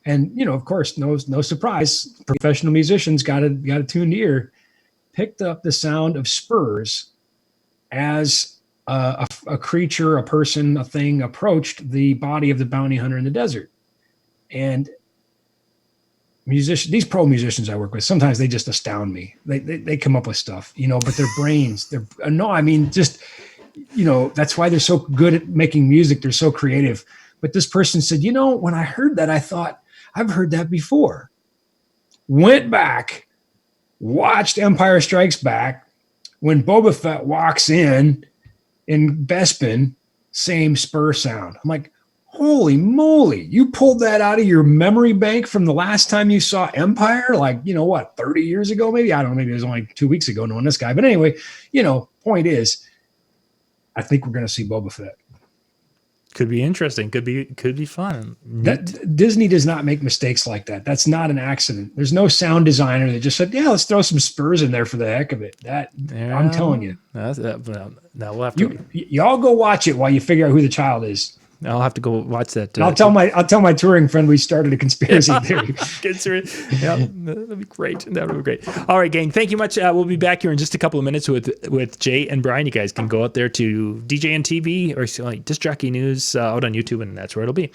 And, of course, no surprise. Professional musicians got a tuned ear, picked up the sound of spurs as a creature, a person, a thing approached the body of the bounty hunter in the desert. And these pro musicians I work with, sometimes they just astound me. They come up with stuff, but their brains, that's why they're so good at making music. They're so creative. But this person said, when I heard that, I thought, I've heard that before. Went back, watched Empire Strikes Back. When Boba Fett walks in Bespin, same spur sound. I'm like, holy moly, you pulled that out of your memory bank from the last time you saw Empire? Like, 30 years ago, maybe? I don't know, maybe it was only 2 weeks ago knowing this guy. But anyway, point is, I think we're going to see Boba Fett. Could be interesting. Could be fun. Disney does not make mistakes like that. That's not an accident. There's no sound designer that just said, "Yeah, let's throw some spurs in there for the heck of it." I'm telling you. Now we'll have to. Y'all go watch it while you figure out who the child is. I'll have to go watch that. I'll tell my touring friend we started a conspiracy theory. Yeah, that'd be great. That would be great. All right, gang. Thank you much. We'll be back here in just a couple of minutes with Jay and Brian. You guys can go out there to DJN TV or Disc Jockey News out on YouTube, and that's where it'll be.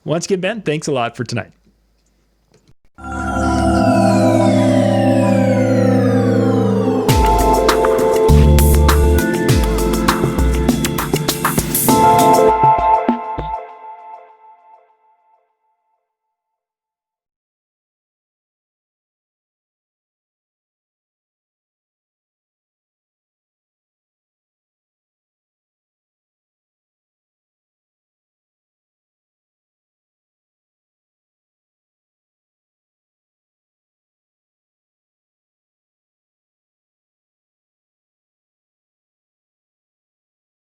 Once again, Ben, thanks a lot for tonight.